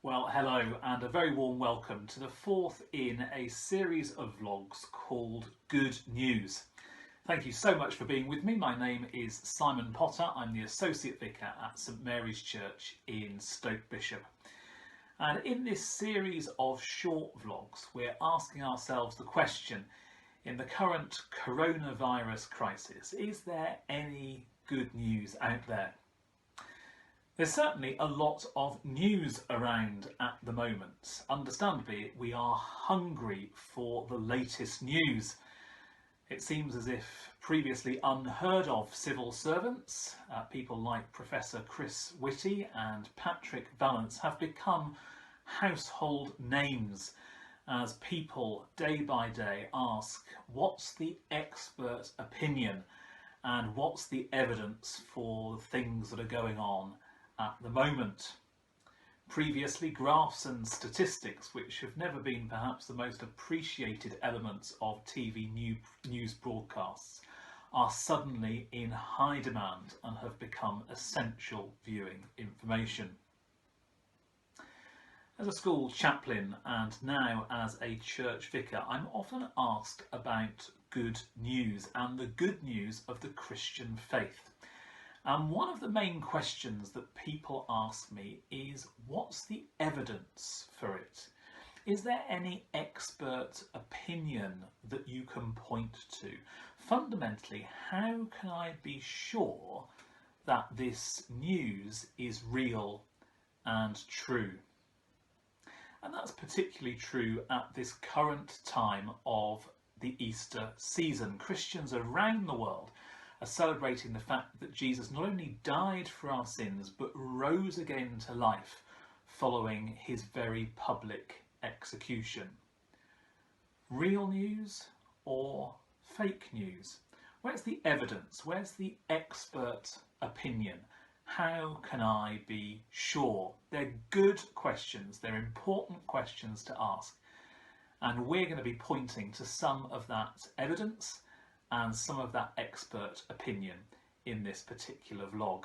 Well, hello and a very warm welcome to the fourth in a series of vlogs called Good News. Thank you so much for being with me. My name is Simon Potter. I'm the Associate Vicar at St Mary's Church in Stoke Bishop. And in this series of short vlogs, we're asking ourselves the question, in the current coronavirus crisis, is there any good news out there? There's certainly a lot of news around at the moment. Understandably, we are hungry for the latest news. It seems as if previously unheard of civil servants, people like Professor Chris Whitty and Patrick Vallance, have become household names as people day by day ask, what's the expert opinion and what's the evidence for the things that are going on at the moment? Previously, graphs and statistics, which have never been perhaps the most appreciated elements of TV news broadcasts, are suddenly in high demand and have become essential viewing information. As a school chaplain and now as a church vicar, I'm often asked about good news and the good news of the Christian faith. And one of the main questions that people ask me is, what's the evidence for it? Is there any expert opinion that you can point to? Fundamentally, how can I be sure that this news is real and true? And that's particularly true at this current time of the Easter season. Christians around the world are celebrating the fact that Jesus not only died for our sins but rose again to life following his very public execution. Real news or fake news? Where's the evidence? Where's the expert opinion? How can I be sure? They're good questions, they're important questions to ask, and we're going to be pointing to some of that evidence and some of that expert opinion in this particular vlog.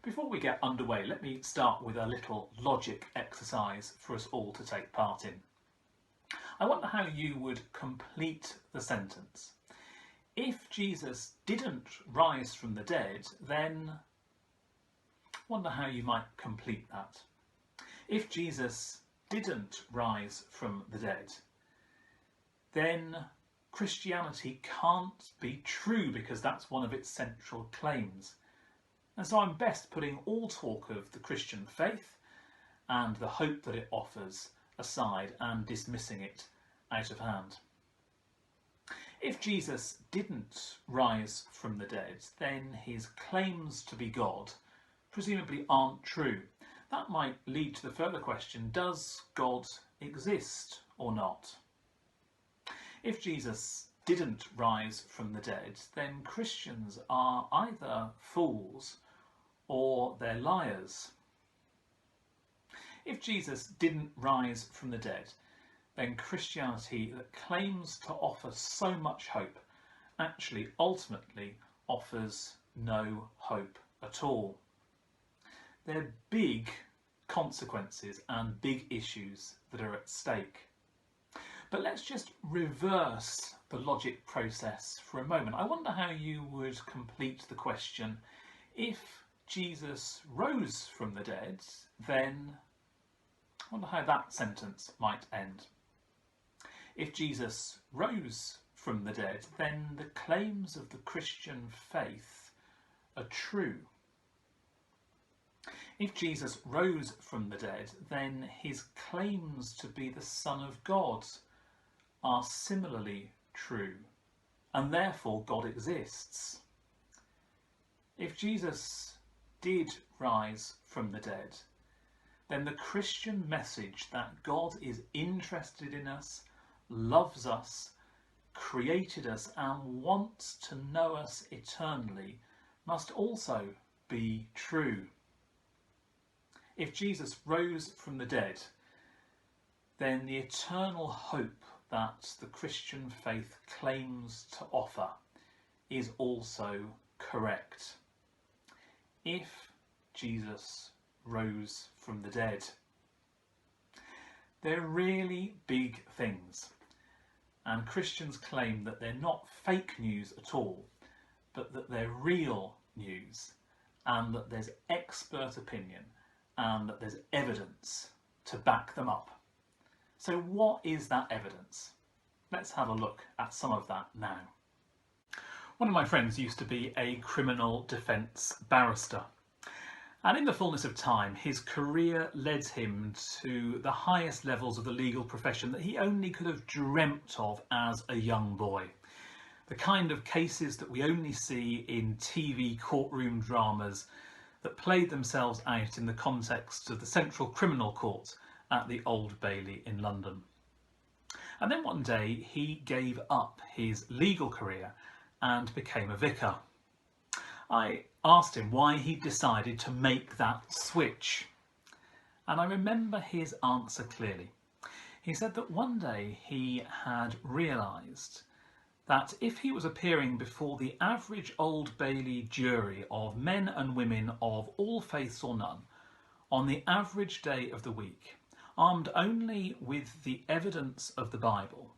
Before we get underway, let me start with a little logic exercise for us all to take part in. I wonder how you would complete the sentence. If Jesus didn't rise from the dead, then wonder how you might complete that. If Jesus didn't rise from the dead, then Christianity can't be true because that's one of its central claims. And so I'm best putting all talk of the Christian faith and the hope that it offers aside and dismissing it out of hand. If Jesus didn't rise from the dead, then his claims to be God presumably aren't true. That might lead to the further question, does God exist or not? If Jesus didn't rise from the dead, then Christians are either fools or they're liars. If Jesus didn't rise from the dead, then Christianity that claims to offer so much hope actually ultimately offers no hope at all. There are big consequences and big issues that are at stake. But let's just reverse the logic process for a moment. I wonder how you would complete the question, if Jesus rose from the dead, then I wonder how that sentence might end. If Jesus rose from the dead, then the claims of the Christian faith are true. If Jesus rose from the dead, then his claims to be the Son of God are similarly true, and therefore God exists. If Jesus did rise from the dead, then the Christian message that God is interested in us, loves us, created us and wants to know us eternally must also be true. If Jesus rose from the dead, then the eternal hope that the Christian faith claims to offer is also correct. If Jesus rose from the dead. They're really big things, and Christians claim that they're not fake news at all, but that they're real news, and that there's expert opinion and that there's evidence to back them up. So what is that evidence? Let's have a look at some of that now. One of my friends used to be a criminal defence barrister, and in the fullness of time his career led him to the highest levels of the legal profession that he only could have dreamt of as a young boy. The kind of cases that we only see in TV courtroom dramas that played themselves out in the context of the Central Criminal Court at the Old Bailey in London. And then one day he gave up his legal career and became a vicar. I asked him why he decided to make that switch, and I remember his answer clearly. He said that one day he had realised that if he was appearing before the average Old Bailey jury of men and women of all faiths or none, on the average day of the week, armed only with the evidence of the Bible,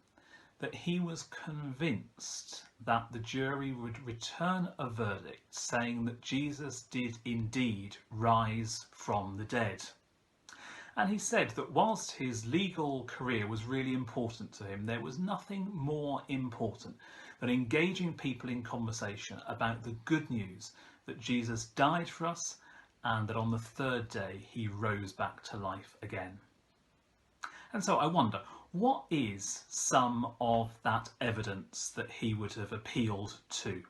that he was convinced that the jury would return a verdict saying that Jesus did indeed rise from the dead. And he said that whilst his legal career was really important to him, there was nothing more important than engaging people in conversation about the good news that Jesus died for us and that on the third day he rose back to life again. And so I wonder, what is some of that evidence that he would have appealed to?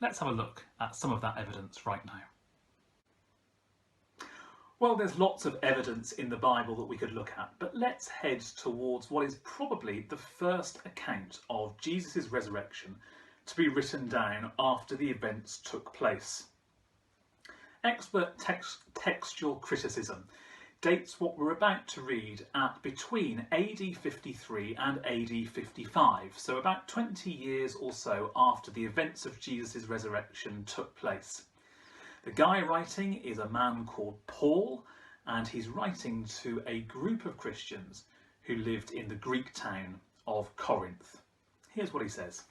Let's have a look at some of that evidence right now. Well, there's lots of evidence in the Bible that we could look at, but let's head towards what is probably the first account of Jesus' resurrection to be written down after the events took place. Expert textual criticism dates what we're about to read at between AD 53 and AD 55, so about 20 years or so after the events of Jesus' resurrection took place. The guy writing is a man called Paul, and he's writing to a group of Christians who lived in the Greek town of Corinth. Here's what he says.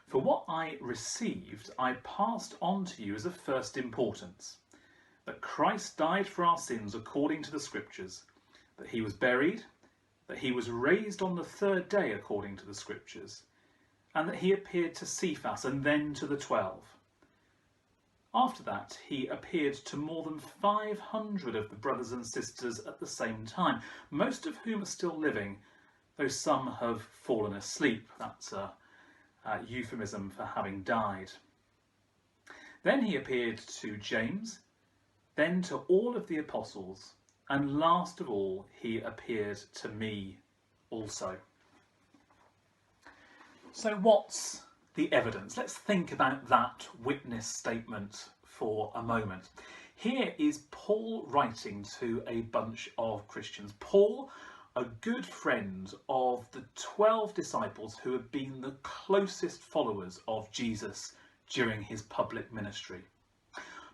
For what I received, I passed on to you as of first importance, that Christ died for our sins according to the Scriptures, that he was buried, that he was raised on the third day according to the Scriptures, and that he appeared to Cephas and then to the 12. After that, he appeared to more than 500 of the brothers and sisters at the same time, most of whom are still living, though some have fallen asleep. That's a euphemism for having died. Then he appeared to James, then to all of the apostles, and last of all, he appeared to me also. So what's the evidence? Let's think about that witness statement for a moment. Here is Paul writing to a bunch of Christians. Paul, a good friend of the 12 disciples who had been the closest followers of Jesus during his public ministry.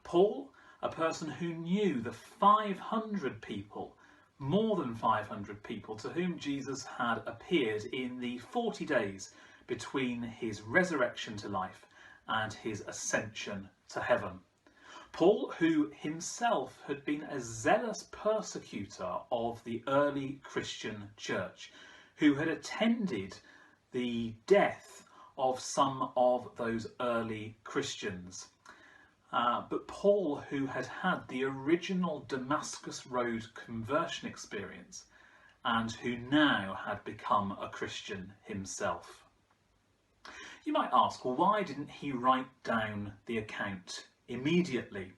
Paul, a person who knew the 500 people, more than 500 people, to whom Jesus had appeared in the 40 days between his resurrection to life and his ascension to heaven. Paul, who himself had been a zealous persecutor of the early Christian church, who had attended the death of some of those early Christians. But Paul, who had had the original Damascus Road conversion experience and who now had become a Christian himself. You might ask, well, why didn't he write down the account immediately?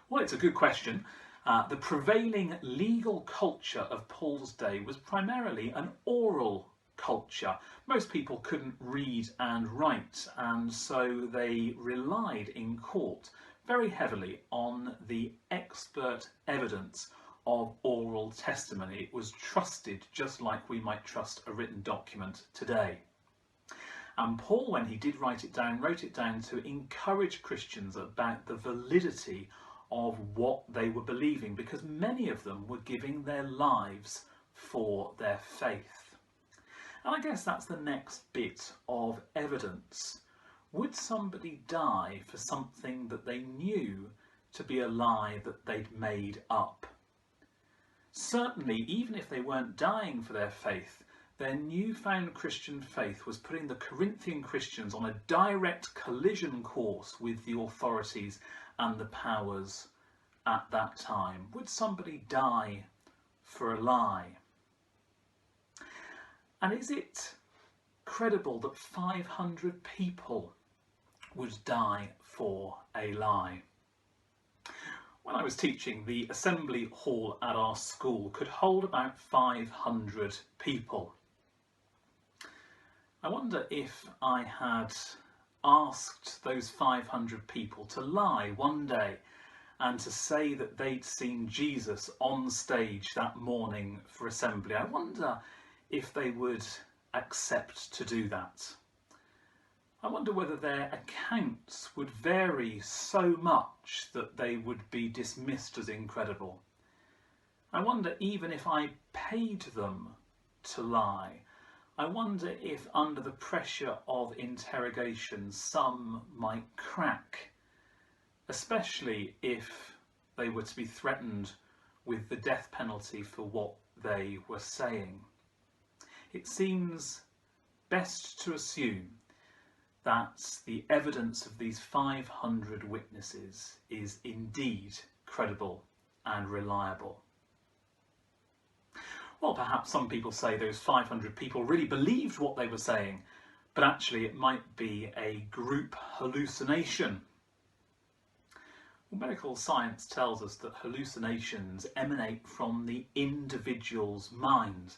Well, it's a good question. The prevailing legal culture of Paul's day was primarily an oral culture. Most people couldn't read and write, and so they relied in court very heavily on the expert evidence of oral testimony. It was trusted just like we might trust a written document today. And Paul, when he did write it down, wrote it down to encourage Christians about the validity of what they were believing, because many of them were giving their lives for their faith. And I guess that's the next bit of evidence. Would somebody die for something that they knew to be a lie that they'd made up? Certainly, even if they weren't dying for their faith, their newfound Christian faith was putting the Corinthian Christians on a direct collision course with the authorities and the powers at that time. Would somebody die for a lie? And is it credible that 500 people would die for a lie? When I was teaching, the assembly hall at our school could hold about 500 people. I wonder if I had asked those 500 people to lie one day and to say that they'd seen Jesus on stage that morning for assembly. I wonder if they would accept to do that. I wonder whether their accounts would vary so much that they would be dismissed as incredible. I wonder even if I paid them to lie. I wonder if under the pressure of interrogation some might crack, especially if they were to be threatened with the death penalty for what they were saying. It seems best to assume that the evidence of these 500 witnesses is indeed credible and reliable. Well, perhaps some people say those 500 people really believed what they were saying, but actually it might be a group hallucination. Well, medical science tells us that hallucinations emanate from the individual's mind.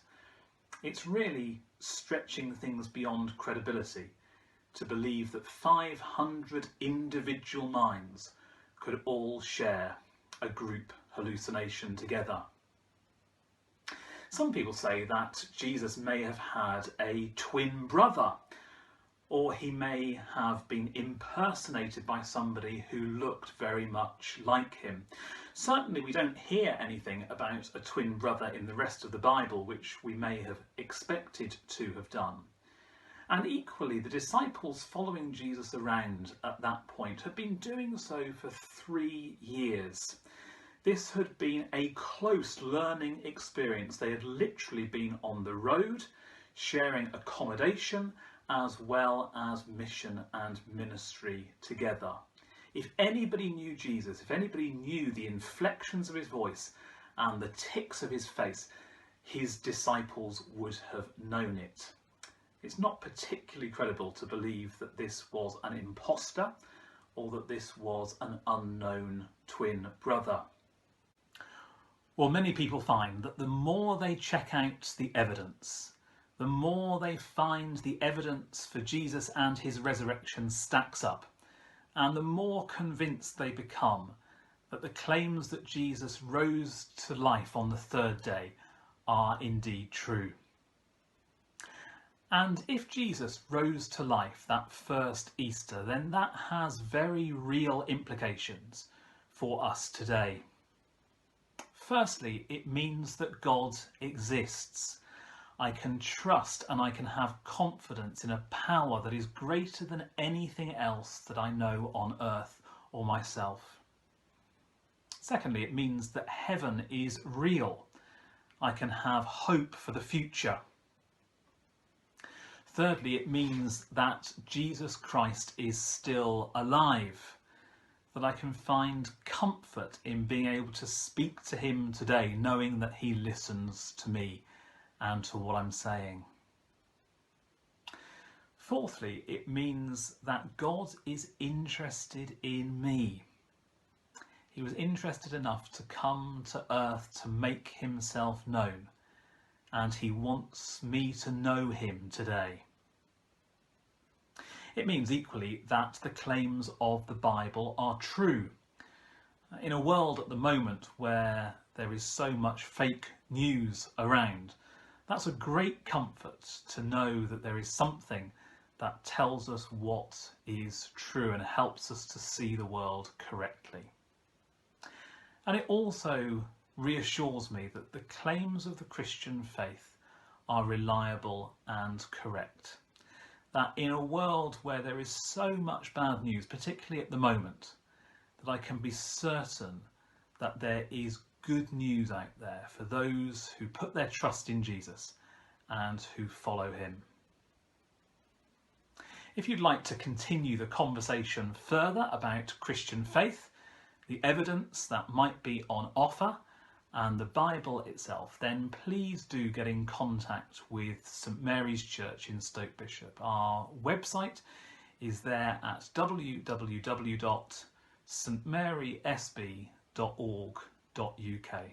It's really stretching things beyond credibility to believe that 500 individual minds could all share a group hallucination together. Some people say that Jesus may have had a twin brother, or he may have been impersonated by somebody who looked very much like him. Certainly we don't hear anything about a twin brother in the rest of the Bible, which we may have expected to have done. And equally, the disciples following Jesus around at that point had been doing so for 3 years. This had been a close learning experience. They had literally been on the road, sharing accommodation, as well as mission and ministry together. If anybody knew Jesus, if anybody knew the inflections of his voice and the tics of his face, his disciples would have known it. It's not particularly credible to believe that this was an imposter or that this was an unknown twin brother. Well, many people find that the more they check out the evidence, the more they find the evidence for Jesus and his resurrection stacks up, and the more convinced they become that the claims that Jesus rose to life on the third day are indeed true. And if Jesus rose to life that first Easter, then that has very real implications for us today. Firstly, it means that God exists. I can trust and I can have confidence in a power that is greater than anything else that I know on earth or myself. Secondly, it means that heaven is real. I can have hope for the future. Thirdly, it means that Jesus Christ is still alive, that I can find comfort in being able to speak to him today, knowing that he listens to me and to what I'm saying. Fourthly, it means that God is interested in me. He was interested enough to come to earth to make himself known, and he wants me to know him today. It means equally that the claims of the Bible are true. In a world at the moment where there is so much fake news around, that's a great comfort to know that there is something that tells us what is true and helps us to see the world correctly. And it also reassures me that the claims of the Christian faith are reliable and correct. That in a world where there is so much bad news, particularly at the moment, that I can be certain that there is good news out there for those who put their trust in Jesus and who follow him. If you'd like to continue the conversation further about Christian faith, the evidence that might be on offer, and the Bible itself, then please do get in contact with St Mary's Church in Stoke Bishop. Our website is there at www.stmarysb.org.uk.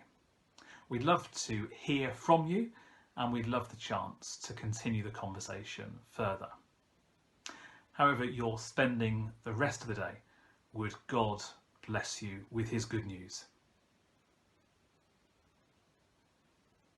We'd love to hear from you, and we'd love the chance to continue the conversation further. However you're spending the rest of the day, would God bless you with his good news.